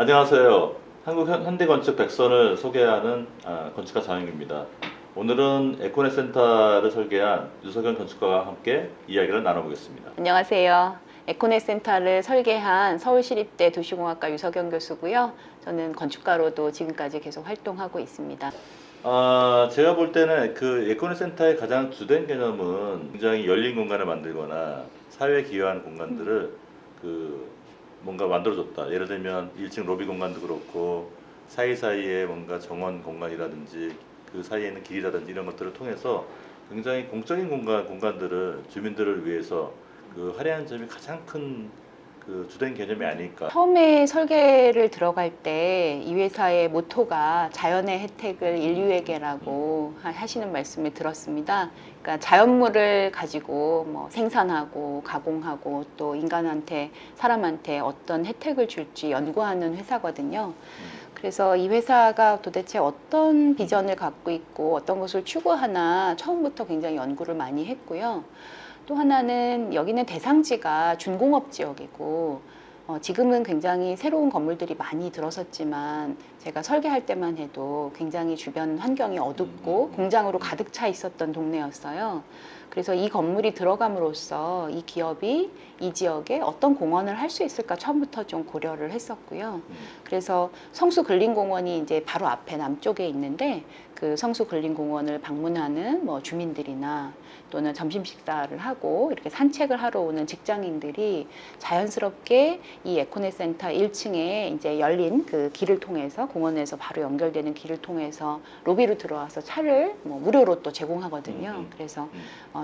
안녕하세요. 한국 현대건축 백선을 소개하는 건축가 장영입니다. 오늘은 에코넷 센터를 설계한 유석연 건축가와 함께 이야기를 나눠보겠습니다. 안녕하세요. 에코넷 센터를 설계한 서울시립대 도시공학과 유석연 교수고요. 저는 건축가로도 지금까지 계속 활동하고 있습니다. 제가 볼 때는 그 에코넷 센터의 가장 주된 개념은 굉장히 열린 공간을 만들거나 사회에 기여하는 공간들을 뭔가 만들어줬다. 예를 들면 1층 로비 공간도 그렇고 사이사이에 뭔가 정원 공간이라든지 그 사이에 있는 길이라든지 이런 것들을 통해서 굉장히 공적인 공간들을 주민들을 위해서 할애한 점이 가장 큰 주된 개념이 아닐까. 처음에 설계를 들어갈 때 이 회사의 모토가 자연의 혜택을 인류에게라고 하시는 말씀을 들었습니다. 그러니까 자연물을 가지고 뭐 생산하고 가공하고 또 인간한테 사람한테 어떤 혜택을 줄지 연구하는 회사거든요. 그래서 이 회사가 도대체 어떤 비전을 갖고 있고 어떤 것을 추구하나 처음부터 굉장히 연구를 많이 했고요. 또 하나는 여기는 대상지가 준공업 지역이고 지금은 굉장히 새로운 건물들이 많이 들어섰지만 제가 설계할 때만 해도 굉장히 주변 환경이 어둡고 공장으로 가득 차 있었던 동네였어요. 그래서 이 건물이 들어감으로써 이 기업이 이 지역에 어떤 공헌을 할 수 있을까 처음부터 좀 고려를 했었고요. 그래서 성수근린공원이 이제 바로 앞에 남쪽에 있는데 그 성수근린공원을 방문하는 뭐 주민들이나 또는 점심 식사를 하고 이렇게 산책을 하러 오는 직장인들이 자연스럽게 이 에코넷 센터 1층에 이제 열린 그 길을 통해서 공원에서 바로 연결되는 길을 통해서 로비로 들어와서 차를 뭐 무료로 또 제공하거든요. 그래서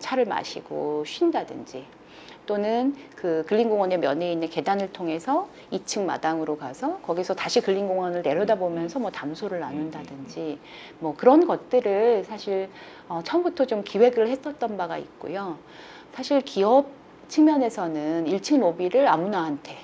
차를 마시고 쉰다든지 또는 그 근린공원의 면에 있는 계단을 통해서 2층 마당으로 가서 거기서 다시 근린공원을 내려다보면서 뭐 담소를 나눈다든지 뭐 그런 것들을 사실 처음부터 좀 기획을 했었던 바가 있고요. 사실 기업 측면에서는 1층 로비를 아무나한테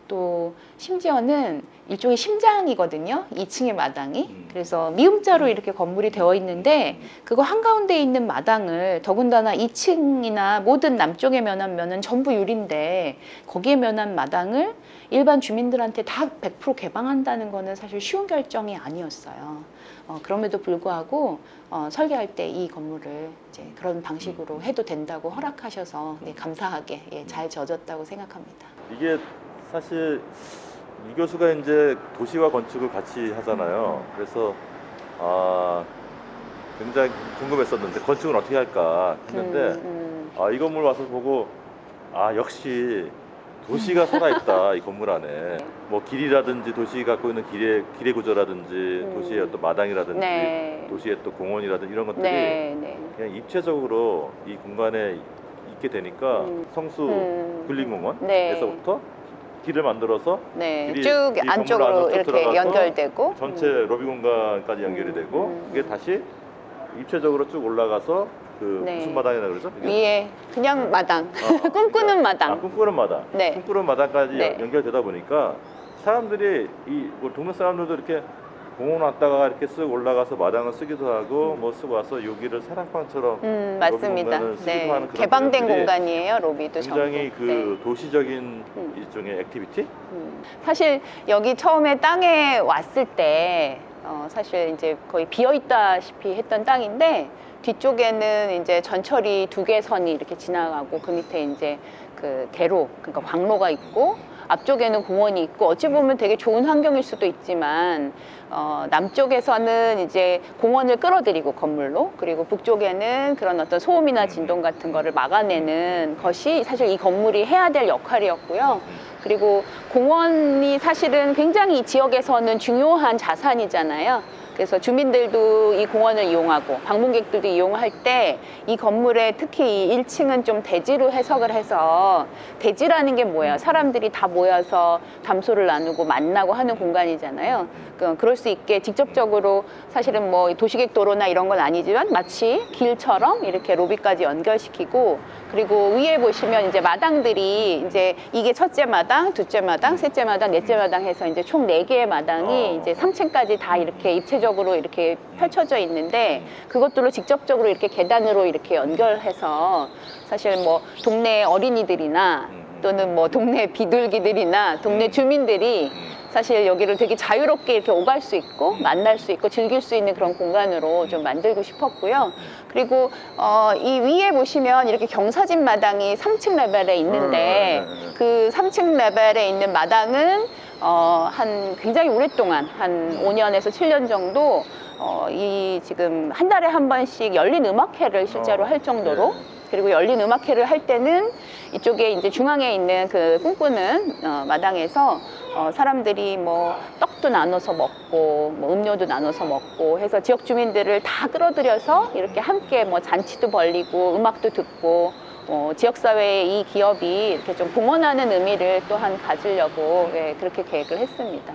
또 심지어는 일종의 심장이거든요. 2층의 마당이. 그래서 미음자로 이렇게 건물이 되어 있는데 그거 한가운데 있는 마당을 더군다나 2층이나 모든 남쪽에 면한 면은 전부 유리인데 거기에 면한 마당을 일반 주민들한테 다 100% 개방한다는 거는 사실 쉬운 결정이 아니었어요. 그럼에도 불구하고 설계할 때 이 건물을 이제 그런 방식으로 해도 된다고 허락하셔서 네, 감사하게 잘 져졌다고 생각합니다. 이게 사실 이 교수가 이제 도시와 건축을 같이 하잖아요. 그래서 굉장히 궁금했었는데 건축은 어떻게 할까 했는데 이 건물 와서 보고 역시 도시가 살아있다 이 건물 안에. 뭐 길이라든지 도시 갖고 있는 길의 구조라든지 도시의 어떤 마당이라든지 네. 도시의 또 공원이라든지 이런 것들이 그냥 입체적으로 이 공간에 있게 되니까 성수 근린공원에서부터 길을 만들어서 길이 쭉 이 건물 안쪽으로 안으로 쭉 이렇게 들어가서 연결되고 전체 로비 공간까지 연결이 되고 그게 다시 입체적으로 쭉 올라가서 무슨 마당이라 그러죠? 위에 그냥 마당 꿈꾸는 마당 꿈꾸는 마당 꿈꾸는 마당까지 연결되다 보니까 사람들이 뭐 동네 사람들도 이렇게 공원 왔다가 이렇게 쓱 올라가서 마당을 쓰기도 하고 뭐 쓰고 와서 여기를 사랑방처럼 맞습니다. 개방된 공간이에요. 로비도 굉장히 전부. 도시적인 일종의 액티비티? 사실 여기 처음에 땅에 왔을 때 사실 이제 거의 비어 있다시피 했던 땅인데 뒤쪽에는 이제 전철이 2개 선이 이렇게 지나가고 그 밑에 이제 그 대로 그러니까 광로가 있고 앞쪽에는 공원이 있고 어찌 보면 되게 좋은 환경일 수도 있지만 남쪽에서는 이제 공원을 끌어들이고 건물로 그리고 북쪽에는 그런 어떤 소음이나 진동 같은 거를 막아내는 것이 사실 이 건물이 해야 될 역할이었고요. 그리고 공원이 사실은 굉장히 이 지역에서는 중요한 자산이잖아요. 그래서 주민들도 이 공원을 이용하고 방문객들도 이용할 때 이 건물에 특히 이 1층은 좀 대지로 해석을 해서 대지라는 게 뭐예요? 사람들이 다 모여서 담소를 나누고 만나고 하는 공간이잖아요. 그럴 수 있게 직접적으로 사실은 뭐 도시객 도로나 이런 건 아니지만 마치 길처럼 이렇게 로비까지 연결시키고 그리고 위에 보시면 이제 마당들이 이제 이게 첫째 마당, 둘째 마당, 셋째 마당, 넷째 마당 해서 이제 총 4개의 마당이 이제 3층까지 다 이렇게 입체적으로 이렇게 펼쳐져 있는데 그것들로 직접적으로 이렇게 계단으로 이렇게 연결해서 사실 뭐 동네 어린이들이나 또는 뭐 동네 비둘기들이나 동네 주민들이 사실 여기를 되게 자유롭게 이렇게 오갈 수 있고 만날 수 있고 즐길 수 있는 그런 공간으로 좀 만들고 싶었고요. 그리고 이 위에 보시면 이렇게 경사진 마당이 3층 레벨에 있는데 그 3층 레벨에 있는 마당은 한 굉장히 오랫동안 한 5년에서 7년 정도 이 지금 한 달에 한 번씩 열린 음악회를 실제로 할 정도로 그리고 열린 음악회를 할 때는 이쪽에 이제 중앙에 있는 그 꿈꾸는 마당에서 사람들이 뭐 떡도 나눠서 먹고 뭐 음료도 나눠서 먹고 해서 지역 주민들을 다 끌어들여서 이렇게 함께 뭐 잔치도 벌리고 음악도 듣고 지역사회에 이 기업이 이렇게 좀 봉헌하는 의미를 또한 가지려고 그렇게 계획을 했습니다.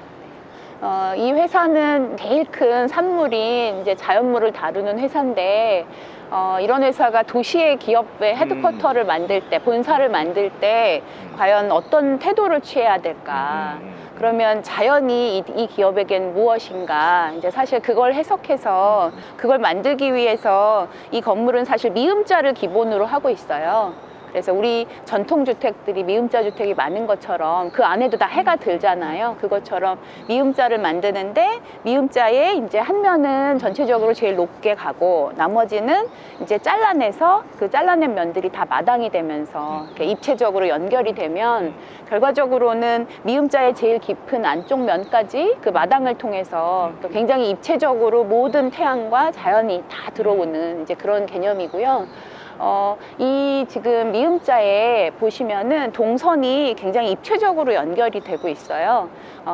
이 회사는 제일 큰 산물인 이제 자연물을 다루는 회사인데 이런 회사가 도시의 기업의 헤드쿼터를 만들 때, 본사를 만들 때 과연 어떤 태도를 취해야 될까? 그러면 자연이 이 기업에겐 무엇인가? 이제 사실 그걸 해석해서 그걸 만들기 위해서 이 건물은 사실 미음자를 기본으로 하고 있어요. 그래서 우리 전통주택들이 미음자 주택이 많은 것처럼 그 안에도 다 해가 들잖아요. 그것처럼 미음자를 만드는데 미음자의 이제 한 면은 전체적으로 제일 높게 가고 나머지는 이제 잘라내서 그 잘라낸 면들이 다 마당이 되면서 이렇게 입체적으로 연결이 되면 결과적으로는 미음자의 제일 깊은 안쪽 면까지 그 마당을 통해서 또 굉장히 입체적으로 모든 태양과 자연이 다 들어오는 이제 그런 개념이고요. 이 지금 미음자에 보시면은 동선이 굉장히 입체적으로 연결이 되고 있어요.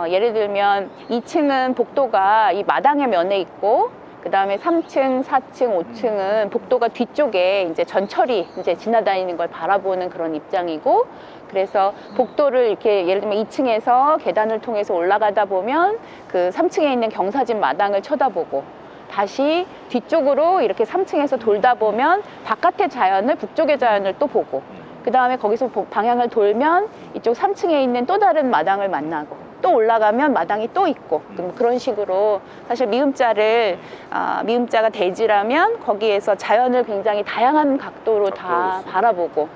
예를 들면 2층은 복도가 이 마당의 면에 있고 그 다음에 3층, 4층, 5층은 복도가 뒤쪽에 이제 전철이 이제 지나다니는 걸 바라보는 그런 입장이고 그래서 복도를 이렇게 예를 들면 2층에서 계단을 통해서 올라가다 보면 그 3층에 있는 경사진 마당을 쳐다보고 다시 뒤쪽으로 이렇게 3층에서 돌다 보면 바깥의 자연을 북쪽의 자연을 또 보고 그 다음에 거기서 방향을 돌면 이쪽 3층에 있는 또 다른 마당을 만나고 또 올라가면 마당이 또 있고 그런 식으로 사실 미음자가 대지라면 거기에서 자연을 굉장히 다양한 각도로 다 바라보고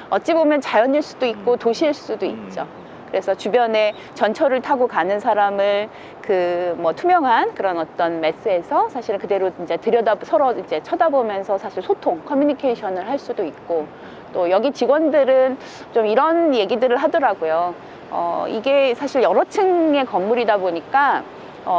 어찌 보면 자연일 수도 있고 도시일 수도 있죠. 그래서 주변에 전철을 타고 가는 사람을 그 뭐 투명한 그런 어떤 매스에서 사실은 그대로 이제 서로 이제 쳐다보면서 사실 소통, 커뮤니케이션을 할 수도 있고 또 여기 직원들은 좀 이런 얘기들을 하더라고요. 이게 사실 여러 층의 건물이다 보니까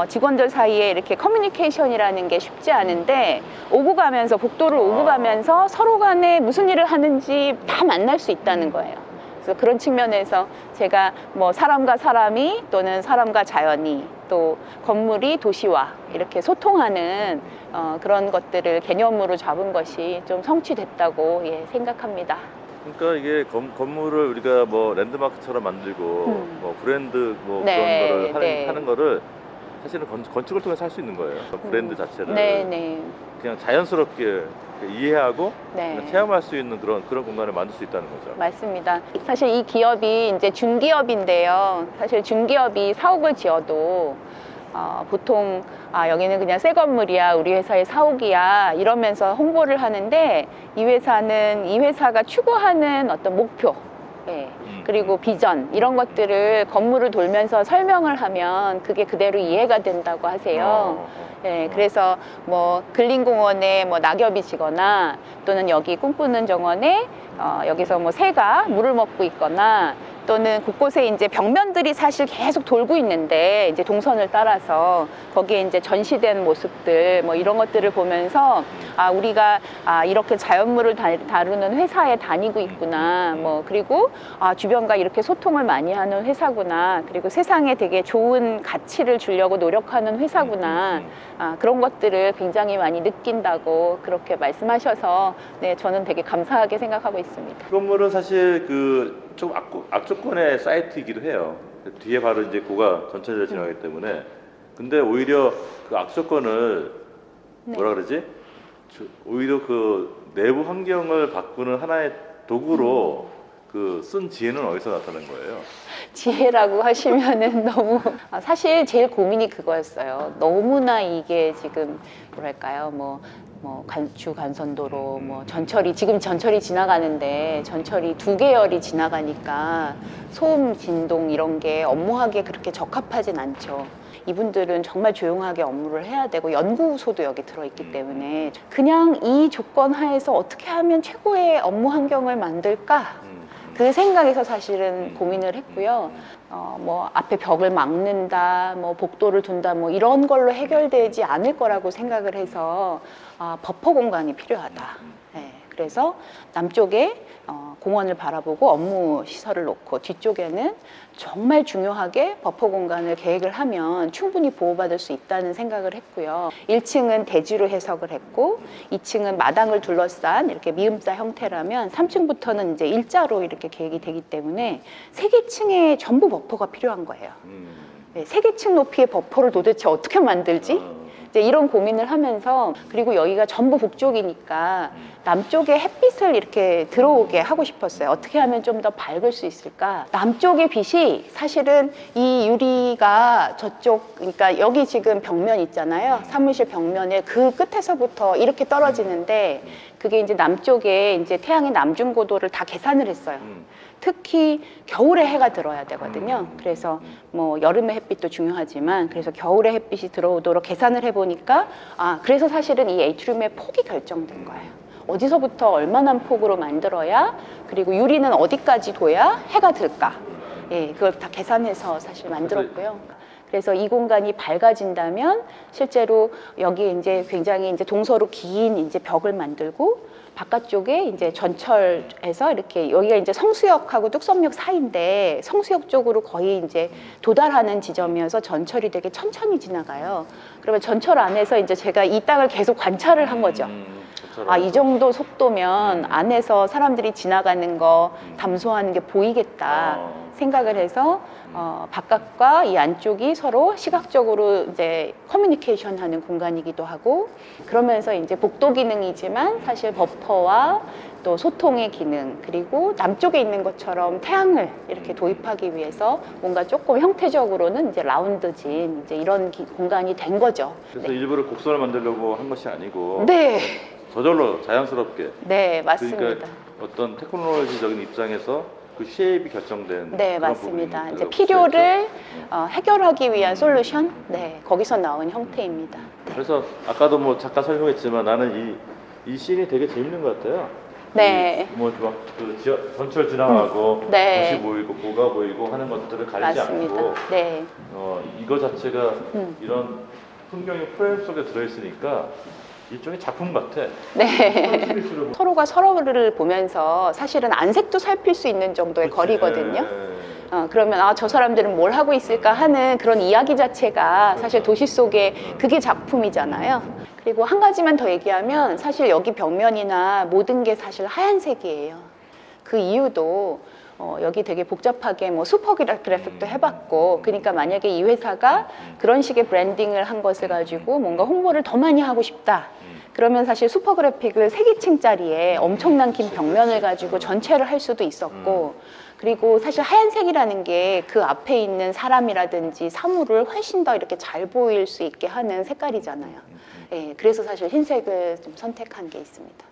직원들 사이에 이렇게 커뮤니케이션이라는 게 쉽지 않은데 오고 가면서 복도를 오고 가면서 서로 간에 무슨 일을 하는지 다 만날 수 있다는 거예요. 그래서 그런 측면에서 제가 뭐 사람과 사람이 또는 사람과 자연이 또 건물이 도시와 이렇게 소통하는 그런 것들을 개념으로 잡은 것이 좀 성취됐다고 생각합니다. 그러니까 이게 건물을 우리가 뭐 랜드마크처럼 만들고 뭐 브랜드 뭐 네, 그런 거를 네. 하는 거를 사실은 건축을 통해서 할 수 있는 거예요. 브랜드 자체를 네. 그냥 자연스럽게 이해하고 네. 그냥 체험할 수 있는 그런 공간을 만들 수 있다는 거죠. 맞습니다. 사실 이 기업이 이제 중기업인데요. 사실 중기업이 사옥을 지어도 보통 여기는 그냥 새 건물이야, 우리 회사의 사옥이야 이러면서 홍보를 하는데 이 회사가 추구하는 어떤 목표 그리고 비전 이런 것들을 건물을 돌면서 설명을 하면 그게 그대로 이해가 된다고 하세요. 그래서 뭐 근린공원에 뭐 낙엽이 지거나 또는 여기 꿈꾸는 정원에 여기서 뭐 새가 물을 먹고 있거나 또는 곳곳에 이제 벽면들이 사실 계속 돌고 있는데 이제 동선을 따라서 거기에 이제 전시된 모습들 뭐 이런 것들을 보면서 우리가 이렇게 자연물을 다루는 회사에 다니고 있구나 뭐 그리고 주변과 이렇게 소통을 많이 하는 회사구나 그리고 세상에 되게 좋은 가치를 주려고 노력하는 회사구나 그런 것들을 굉장히 많이 느낀다고 그렇게 말씀하셔서 저는 되게 감사하게 생각하고 있습니다. 이 건물은 사실 그 좀 악조건의 사이트이기도 해요. 뒤에 바로 이제 고가 전철이 지나가기 때문에 근데 오히려 그 악조건을 뭐라 그러지? 오히려 그 내부 환경을 바꾸는 하나의 도구로 그 쓴 지혜는 어디서 나타난 거예요? 지혜라고 하시면은 너무 사실 제일 고민이 그거였어요. 너무나 이게 지금 뭐랄까요 뭐 뭐 주간선도로 뭐 전철이 지금 전철이 지나가는데 전철이 2계열이 지나가니까 소음 진동 이런 게 업무하기에 그렇게 적합하진 않죠. 이분들은 정말 조용하게 업무를 해야 되고 연구소도 여기 들어있기 때문에 그냥 이 조건 하에서 어떻게 하면 최고의 업무 환경을 만들까? 그 생각에서 사실은 고민을 했고요. 뭐 앞에 벽을 막는다, 뭐 복도를 둔다, 뭐 이런 걸로 해결되지 않을 거라고 생각을 해서 버퍼 공간이 필요하다. 네, 그래서 남쪽에 공원을 바라보고 업무 시설을 놓고 뒤쪽에는 정말 중요하게 버퍼 공간을 계획을 하면 충분히 보호받을 수 있다는 생각을 했고요. 1층은 대지로 해석을 했고 2층은 마당을 둘러싼 이렇게 미음자 형태라면 3층부터는 이제 일자로 이렇게 계획이 되기 때문에 3개 층에 전부 버퍼가 필요한 거예요. 네, 3개 층 높이의 버퍼를 도대체 어떻게 만들지? 이제 이런 고민을 하면서 그리고 여기가 전부 북쪽이니까 남쪽에 햇빛을 이렇게 들어오게 하고 싶었어요. 어떻게 하면 좀 더 밝을 수 있을까? 남쪽의 빛이 사실은 이 유리가 저쪽, 그러니까 여기 지금 벽면 있잖아요. 사무실 벽면에 그 끝에서부터 이렇게 떨어지는데 그게 이제 남쪽에 이제 태양의 남중고도를 다 계산을 했어요. 특히 겨울에 해가 들어야 되거든요. 그래서 뭐 여름에 햇빛도 중요하지만 그래서 겨울에 햇빛이 들어오도록 계산을 해보니까 그래서 사실은 이 에이트리움의 폭이 결정된 거예요. 어디서부터 얼마나 폭으로 만들어야 그리고 유리는 어디까지 둬야 해가 들까? 예, 그걸 다 계산해서 사실 만들었고요. 그래서 이 공간이 밝아진다면 실제로 여기 이제 굉장히 이제 동서로 긴 이제 벽을 만들고 바깥쪽에 이제 전철에서 이렇게 여기가 이제 성수역하고 뚝섬역 사이인데 성수역 쪽으로 거의 이제 도달하는 지점이어서 전철이 되게 천천히 지나가요. 그러면 전철 안에서 이제 제가 이 땅을 계속 관찰을 한 거죠. 이 정도 속도면 안에서 사람들이 지나가는 거 담소하는 게 보이겠다 생각을 해서 바깥과 이 안쪽이 서로 시각적으로 이제 커뮤니케이션 하는 공간이기도 하고 그러면서 이제 복도 기능이지만 사실 버퍼와 또 소통의 기능 그리고 남쪽에 있는 것처럼 태양을 이렇게 도입하기 위해서 뭔가 조금 형태적으로는 이제 라운드진 이제 이런 공간이 된 거죠. 그래서 일부러 곡선을 만들려고 한 것이 아니고 네. 저절로 자연스럽게. 네, 맞습니다. 그러니까 어떤 테크놀로지적인 입장에서 그 쉐입이 결정된. 네, 그런 맞습니다. 부분이 이제 필요를 해결하기 위한 솔루션, 네, 거기서 나온 형태입니다. 네. 그래서 아까도 뭐 잠깐 설명했지만 나는 이 씬이 되게 재밌는 것 같아요. 네. 뭐그 전철 지나가고 네. 도시 보이고 고가 보이고 하는 것들을 가리지 맞습니다. 않고 네. 이거 자체가 이런 풍경이 프레임 속에 들어있으니까 일종의 작품 같아. 네. 서로가 서로를 보면서 사실은 안색도 살필 수 있는 정도의 그치. 거리거든요. 그러면 저 사람들은 뭘 하고 있을까 하는 그런 이야기 자체가 사실 도시 속에 그게 작품이잖아요. 그리고 한 가지만 더 얘기하면 사실 여기 벽면이나 모든 게 사실 하얀색이에요. 그 이유도 여기 되게 복잡하게 뭐 슈퍼 그래픽도 해봤고 그러니까 만약에 이 회사가 그런 식의 브랜딩을 한 것을 가지고 뭔가 홍보를 더 많이 하고 싶다. 그러면 사실 슈퍼 그래픽을 3기층짜리에 엄청난 긴 벽면을 가지고 전체를 할 수도 있었고 그리고 사실 하얀색이라는 게 그 앞에 있는 사람이라든지 사물을 훨씬 더 이렇게 잘 보일 수 있게 하는 색깔이잖아요. 예, 그래서 사실 흰색을 좀 선택한 게 있습니다.